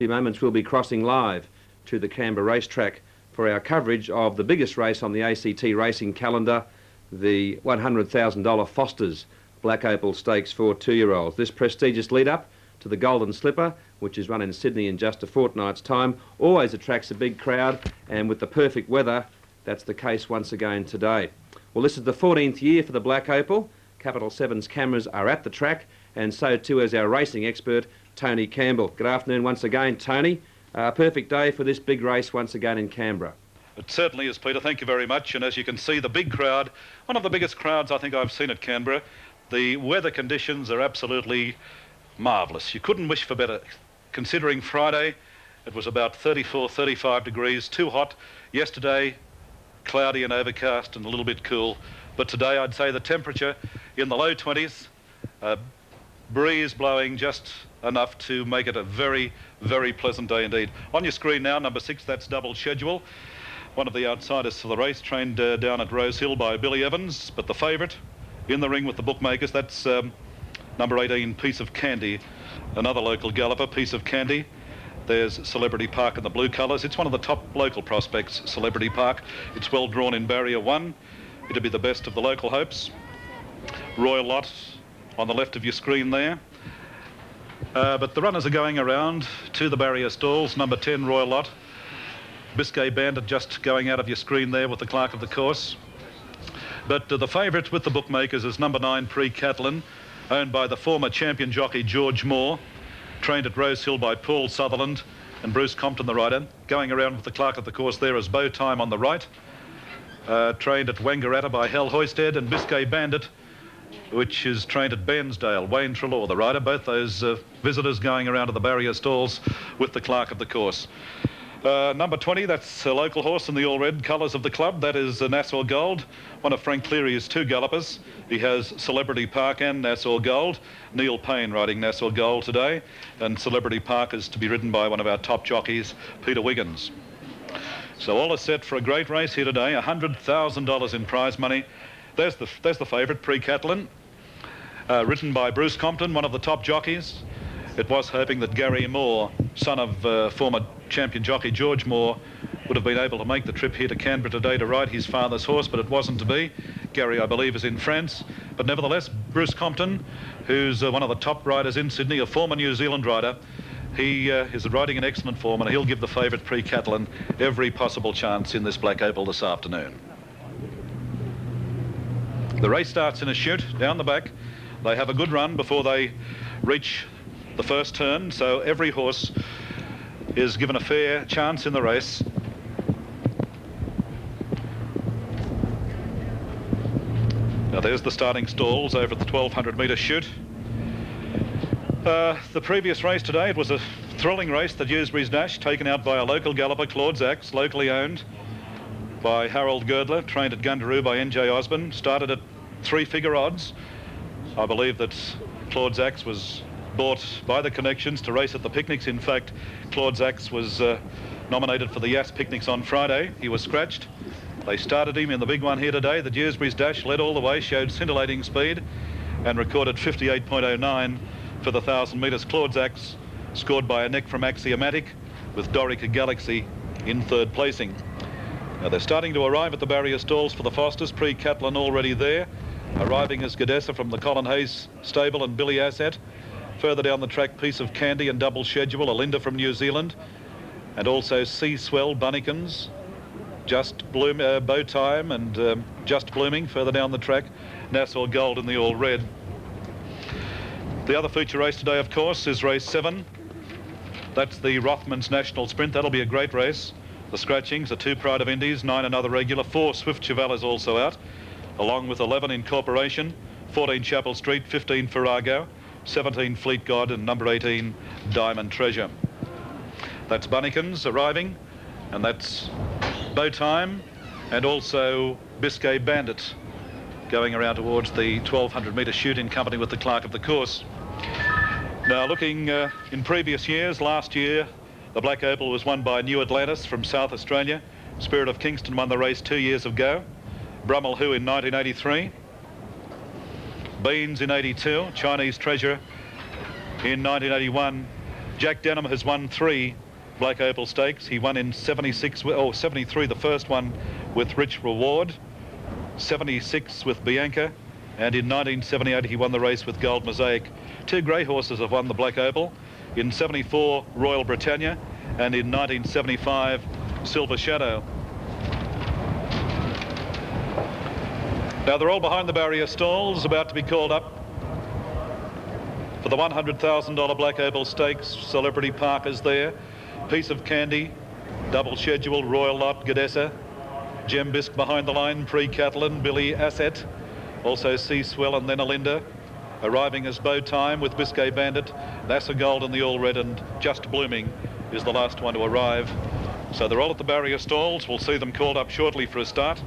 In a few moments we'll be crossing live to the Canberra racetrack for our coverage of the biggest race on the ACT racing calendar, the $100,000 Foster's Black Opal Stakes for 2-year-olds. This prestigious lead-up to the Golden Slipper, which is run in Sydney in just a fortnight's time, always attracts a big crowd, and with the perfect weather, that's the case once again today. Well, this is the 14th year for the Black Opal. Capital 7's cameras are at the track, and so too is our racing expert, Tony Campbell. Good afternoon once again, Tony. Perfect day for this big race once again in Canberra. It certainly is, Peter. Thank you very much. And as you can see, the big crowd, one of the biggest crowds I think I've seen at Canberra. The weather conditions are absolutely marvellous. You couldn't wish for better. Considering Friday, it was about 34, 35 degrees, too hot. Yesterday, cloudy and overcast and a little bit cool. But today, I'd say the temperature in the low 20s, breeze blowing just enough to make it a very, very pleasant day indeed. On your screen now, number 6, that's Double Schedule. One of the outsiders for the race, trained down at Rose Hill by Billy Evans, but the favourite in the ring with the bookmakers, that's number 18, Piece of Candy, another local galloper, Piece of Candy. There's Celebrity Park in the blue colours. It's one of the top local prospects, Celebrity Park. It's well drawn in barrier 1. It'll be the best of the local hopes. Royal Lot on the left of your screen there. But the runners are going around to the barrier stalls. Number 10, Royal Lot. Biscay Bandit just going out of your screen there with the clerk of the course. But the favourite with the bookmakers is number 9, Pre Catalan, owned by the former champion jockey George Moore, trained at Rose Hill by Paul Sutherland and Bruce Compton, the rider. Going around with the clerk of the course there is Bow Time on the right, trained at Wangaratta by Hal Hoysted, and Biscay Bandit, which is trained at Bairnsdale, Wayne Trelaw, the rider. Both those visitors going around to the barrier stalls with the clerk of the course. Number 20, that's a local horse in the all-red colours of the club. That is Nassau Gold, one of Frank Cleary's 2 gallopers. He has Celebrity Park and Nassau Gold. Neil Payne riding Nassau Gold today, and Celebrity Park is to be ridden by one of our top jockeys, Peter Wiggins. So all is set for a great race here today, $100,000 in prize money. There's the favourite, Pre Catalan, ridden by Bruce Compton, one of the top jockeys. It was hoping that Gary Moore, son of former champion jockey George Moore, would have been able to make the trip here to Canberra today to ride his father's horse, but it wasn't to be. Gary, I believe, is in France. But nevertheless, Bruce Compton, who's one of the top riders in Sydney, a former New Zealand rider, he is riding in excellent form, and he'll give the favourite Pre Catalan every possible chance in this Black Opal this afternoon. The race starts in a chute down the back. They have a good run before they reach the first turn, so every horse is given a fair chance in the race. Now there's the starting stalls over at the 1200 metre chute. The previous race today, it was a thrilling race, the Dewsbury's Dash, taken out by a local galloper, Claude Zacks, locally owned by Harold Girdler, trained at Gundaroo by N.J. Osborne, started at 3-figure odds. I believe that Claude Zacks was bought by the connections to race at the picnics. In fact, Claude Zacks was nominated for the Yass picnics on Friday. He was scratched. They started him in the big one here today. The Dewsbury's Dash led all the way, showed scintillating speed and recorded 58.09 for the 1,000 metres. Claude Zacks scored by a neck from Axiomatic, with Dorica Galaxy in 3rd placing. Now they're starting to arrive at the barrier stalls for the Fosters. Pre Catalan already there. Arriving is Gadessa from the Colin Hayes stable and Billy Asset. Further down the track, Piece of Candy and Double Schedule, Alinda from New Zealand, and also Sea Swell, Bunnykins, Bow Time and Just Blooming. Further down the track, Nassau Gold in the all-red. The other feature race today, of course, is race 7. That's the Rothmans National Sprint. That'll be a great race. The scratchings are 2 Pride of Indies, 9 another regular, 4 Swift Cheval is also out, along with 11 Incorporation, 14 Chapel Street, 15 Farrago, 17 Fleet God, and number 18 Diamond Treasure. That's Bunnykins arriving, and that's Bow Time, and also Biscay Bandit going around towards the 1200 metre chute in company with the clerk of the course. Now looking in previous years, last year the Black Opal was won by New Atlantis from South Australia. Spirit of Kingston won the race 2 years ago. Brummel Who in 1983. Beans in 82. Chinese Treasure in 1981. Jack Denham has won 3 Black Opal Stakes. He won in 76 or 73, the first one with Rich Reward, 76 with Bianca, and in 1978 he won the race with Gold Mosaic. 2 grey horses have won the Black Opal. In 74, Royal Britannia, and in 1975, Silver Shadow. Now they're all behind the barrier stalls, about to be called up for the $100,000 Black Opal Stakes. Celebrity Park is there. Piece of Candy, Double Schedule, Royal Lot, Gadessa. Gem Bisque behind the line, Pre-Catalan, Billy Asset. Also Sea Swell and then Alinda. Arriving as Bow Time with Biscay Bandit, Nassa Gold in the All Red, and Just Blooming is the last one to arrive. So they're all at the barrier stalls. We'll see them called up shortly for a start.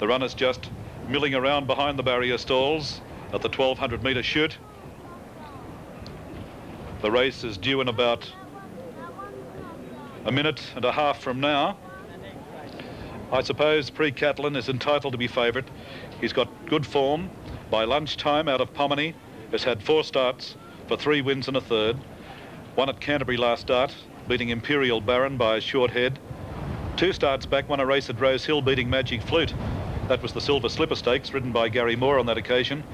The runners just milling around behind the barrier stalls at the 1200 metre chute. The race is due in about a minute and a half from now. I suppose Pre-Catalan is entitled to be favourite. He's got good form. By lunchtime out of Pomini, has had 4 starts for 3 wins and a third. Won at Canterbury last start, beating Imperial Baron by a short head. 2 starts back, won a race at Rose Hill, beating Magic Flute. That was the Silver Slipper Stakes, ridden by Gary Moore on that occasion.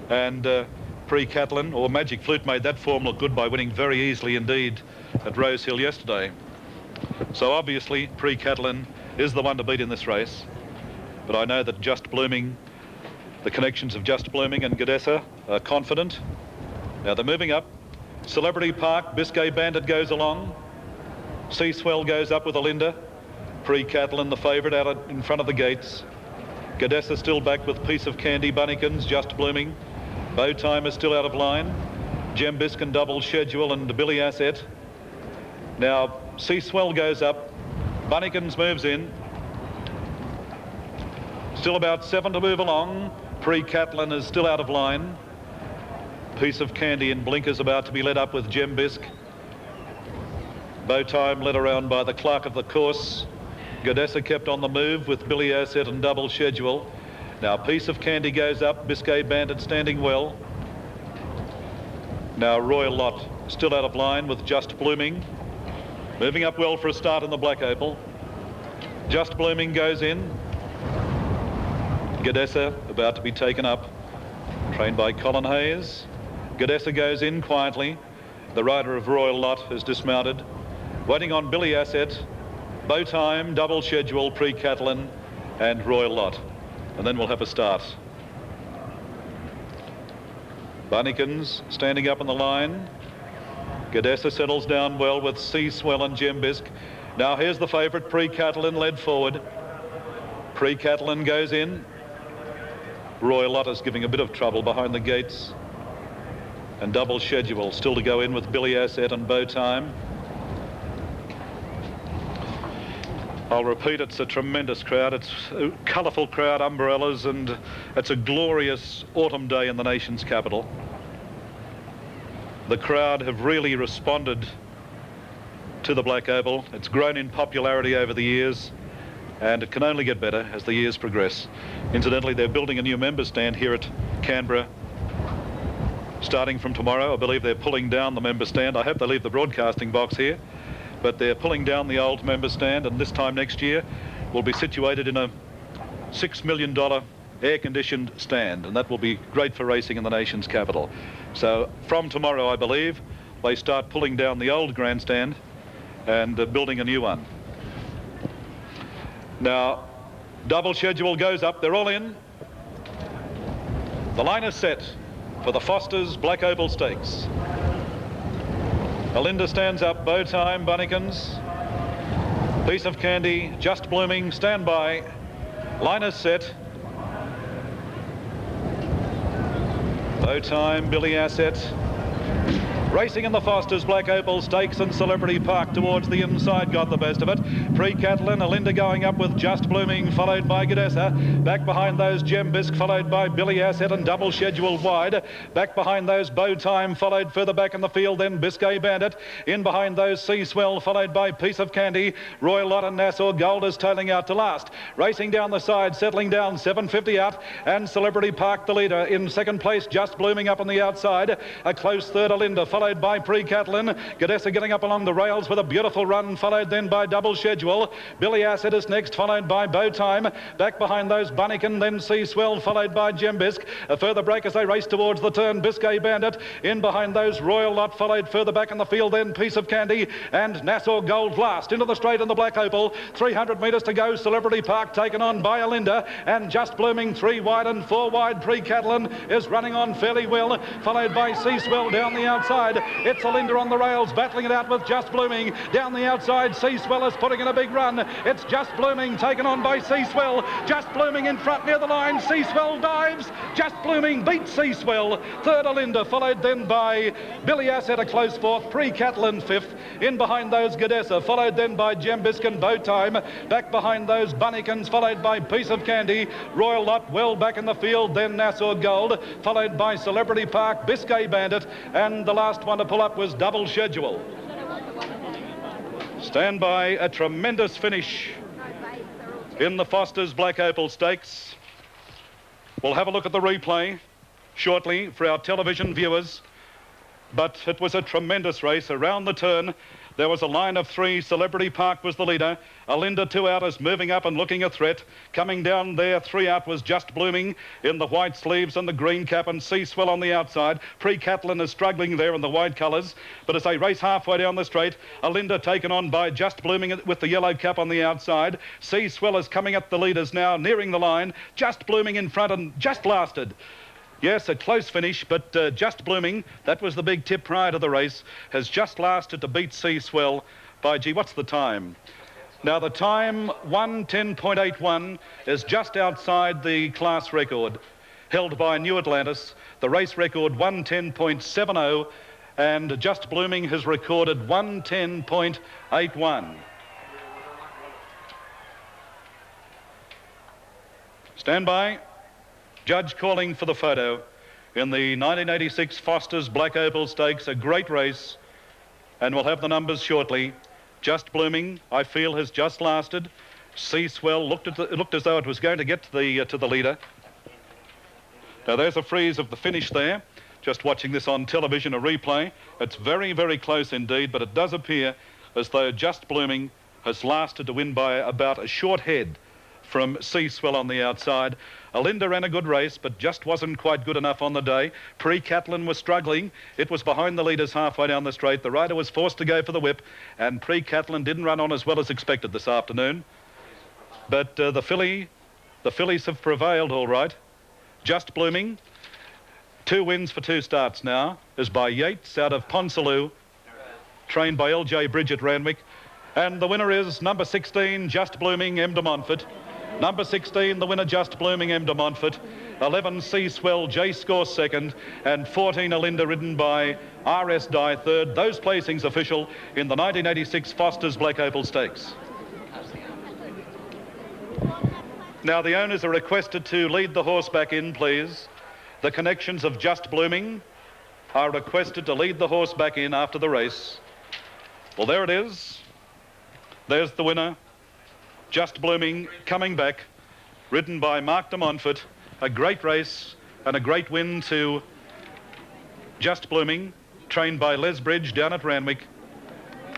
And Pre-Catalan, or Magic Flute, made that form look good by winning very easily indeed at Rose Hill yesterday. So obviously Pre-Catalan is the one to beat in this race. But I know that Just Blooming, the connections of Just Blooming and Gadessa are confident. Now they're moving up. Celebrity Park, Biscay Bandit goes along. Sea Swell goes up with Alinda. Pre-Catalan, the favourite, out in front of the gates. Gadessa still back with Piece of Candy, Bunnykins, Just Blooming. Bow Time is still out of line. Gem Bisque and Double Schedule and Billy Asset. Now Sea Swell goes up. Bunnykins moves in. Still about 7 to move along. Pre-Catalan is still out of line. Piece of Candy and Blinkers about to be led up with Gem Bisque. Bow Time led around by the clerk of the course. Gadessa kept on the move with Billy Asset and Double Schedule. Now Piece of Candy goes up, Biscay Bandit standing well. Now Royal Lot still out of line with Just Blooming. Moving up well for a start in the Black Opal. Just Blooming goes in. Gadessa about to be taken up, trained by Colin Hayes. Gadessa goes in quietly. The rider of Royal Lot has dismounted. Waiting on Billy Asset, Bow Time, Double Schedule, Pre-Catalan and Royal Lot. And then we'll have a start. Bunnykins standing up on the line. Gadessa settles down well with Sea Swell and Gem Bisque. Now here's the favourite, Pre-Catalan, led forward. Pre-Catalan goes in. Royal Lot is giving a bit of trouble behind the gates. And Double Schedule still to go in with Billy Asset and Bow Time. I'll repeat, it's a tremendous crowd. It's a colourful crowd, umbrellas, and it's a glorious autumn day in the nation's capital. The crowd have really responded to the Black Opal. It's grown in popularity over the years, and it can only get better as the years progress. Incidentally, they're building a new member stand here at Canberra. Starting from tomorrow, I believe they're pulling down the member stand. I hope they leave the broadcasting box here, but they're pulling down the old member stand, and this time next year will be situated in a $6 million air-conditioned stand, and that will be great for racing in the nation's capital. So from tomorrow, I believe, they start pulling down the old grandstand and building a new one. Now, Double Schedule goes up. They're all in. The line is set for the Foster's Black Opal Stakes. Alinda stands up. Bow Time, Bunnykins. Piece of Candy, Just Blooming, stand by. Line is set. Bow Time, Billy Asset. Racing in the Foster's Black Opal Stakes, and Celebrity Park towards the inside got the best of it. Pre-Catalan, Alinda going up with Just Blooming, followed by Gadessa. Back behind those, Gem Bisque, followed by Billy Asset and Double Schedule wide. Back behind those, Bow Time, followed further back in the field, then Biscay Bandit. In behind those, Sea Swell, followed by Piece of Candy. Royal Lot and Nassau Gold is tailing out to last. Racing down the side, settling down, 750 out, and Celebrity Park the leader. In second place, Just Blooming up on the outside. A close third, Alinda, followed followed by Pre-Catalan. Gadessa getting up along the rails with a beautiful run, followed then by Double Schedule. Billy Asset is next, followed by Bowtime. Back behind those, Bunnikin, then Sea Swell, followed by Gembisk. A further break as they race towards the turn, Biscay Bandit. In behind those, Royal Lot, followed further back in the field, then Piece of Candy and Nassau Gold last. Into the straight in the Black Opal. 300 metres to go. Celebrity Park taken on by Alinda, and Just Blooming 3 wide and 4 wide. Pre-Catalan is running on fairly well, followed by Sea Swell down the outside. It's Alinda on the rails, battling it out with Just Blooming. Down the outside, Sea Swell is putting in a big run. It's Just Blooming taken on by Sea Swell. Just Blooming in front near the line. Sea Swell dives. Just Blooming beats Sea Swell. Third Alinda, followed then by Billy Asset, a close fourth. Pre-Catalan fifth. In behind those, Gadessa, followed then by Gembisk and Bowtime. Back behind those, Bunnikins, followed by Piece of Candy. Royal Lot well back in the field, then Nassau Gold, followed by Celebrity Park, Biscay Bandit, and the last one to pull up was Double Schedule. Stand by, a tremendous finish in the Foster's Black Opal Stakes. We'll have a look at the replay shortly for our television viewers, but it was a tremendous race. Around the turn, there was a line of three. Celebrity Park was the leader. Alinda, 2 out, is moving up and looking a threat. Coming down there, 3 out was Just Blooming in the white sleeves and the green cap, and Sea Swell on the outside. Pre-Catalan is struggling there in the white colours, but as they race halfway down the straight, Alinda taken on by Just Blooming with the yellow cap on the outside. Sea Swell is coming at the leaders now, nearing the line. Just Blooming in front and just lasted. Yes, a close finish, but Just Blooming, that was the big tip prior to the race, has just lasted to beat Sea Swell by, gee, what's the time? Now, the time, 1:10.81, is just outside the class record held by New Atlantis. The race record, 1:10.70, and Just Blooming has recorded 1:10.81. Stand by. Judge calling for the photo in the 1986 Foster's Black Opal Stakes, a great race, and we'll have the numbers shortly. Just Blooming, I feel, has just lasted. Sea Swell looked as though it was going to get to the leader. Now there's a freeze of the finish there. Just watching this on television, a replay. It's very, very close indeed, but it does appear as though Just Blooming has lasted to win by about a short head from Sea Swell on the outside. Alinda ran a good race, but just wasn't quite good enough on the day. Pre-Catalan was struggling. It was behind the leaders halfway down the straight. The rider was forced to go for the whip, and Pre-Catalan didn't run on as well as expected this afternoon. But the fillies have prevailed all right. Just Blooming, 2 wins for 2 starts now, is by Yates out of Ponsaloo, trained by LJ Bridge at Randwick. And the winner is number 16, Just Blooming, M. de Montfort. Number 16, the winner, Just Blooming, M. de Montfort. 11, Sea Swell, J. Score second. And 14, Alinda, ridden by R.S. Dye third. Those placings official in the 1986 Foster's Black Opal Stakes. Now the owners are requested to lead the horse back in, please. The connections of Just Blooming are requested to lead the horse back in after the race. Well, there it is. There's the winner, Just Blooming, coming back, ridden by Mark de Montfort. A great race and a great win to Just Blooming, trained by Les Bridge down at Randwick,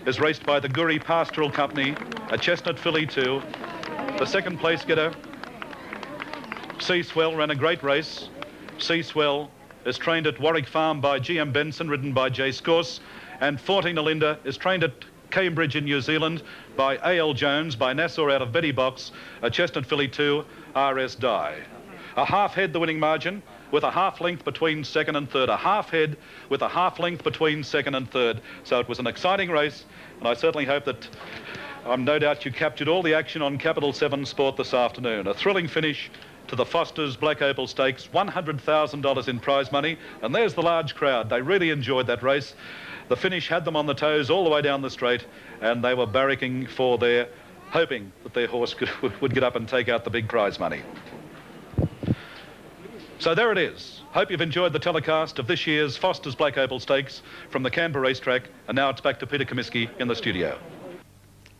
is raced by the Guri Pastoral Company, a chestnut filly too. The second place getter, Sea Swell, ran a great race. Sea Swell is trained at Warwick Farm by GM Benson, ridden by J. Scourse, and 14 Alinda is trained at Cambridge in New Zealand by A.L. Jones, by Nassau out of Betty Box, a chestnut filly 2, R.S. Dye. A half head the winning margin, with a half length between second and third. A half head with a half length between second and third. So it was an exciting race, and I certainly hope that, no doubt you captured all the action on Capital 7 Sport this afternoon. A thrilling finish to the Foster's Black Opal Stakes, $100,000 in prize money, and there's the large crowd. They really enjoyed that race. The finish had them on the toes all the way down the straight, and they were barracking for their, hoping that their horse would get up and take out the big prize money. So there it is. Hope you've enjoyed the telecast of this year's Foster's Black Opal Stakes from the Canberra racetrack, and now it's back to Peter Comiskey in the studio.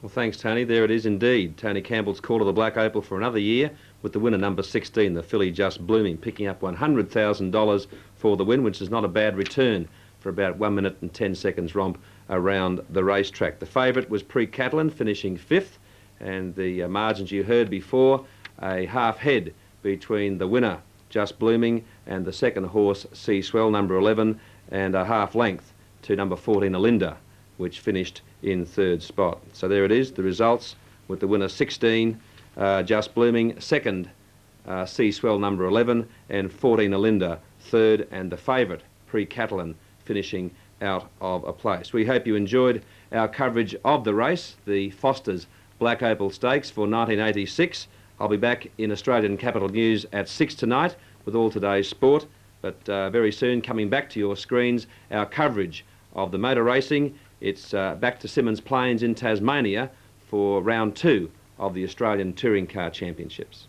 Well, thanks, Tony. There it is indeed. Tony Campbell's call to the Black Opal for another year, with the winner, number 16, the filly Just Blooming, picking up $100,000 for the win, which is not a bad return for about 1 minute and 10 seconds romp around the racetrack. The favourite was Pre-Catalan, finishing 5th, and the margins you heard before, a half head between the winner, Just Blooming, and the second horse, Sea Swell, number 11, and a half length to number 14, Alinda, which finished in 3rd spot. So there it is, the results, with the winner 16, Just Blooming, second, Sea Swell, number 11, and 14, Alinda, 3rd, and the favourite, Pre-Catalan, finishing out of a place. We hope you enjoyed our coverage of the race, the Foster's Black Opal Stakes for 1986. I'll be back in Australian Capital News at 6 tonight with all today's sport, but very soon coming back to your screens, our coverage of the motor racing. It's back to Symonds Plains in Tasmania for round 2 of the Australian Touring Car Championships.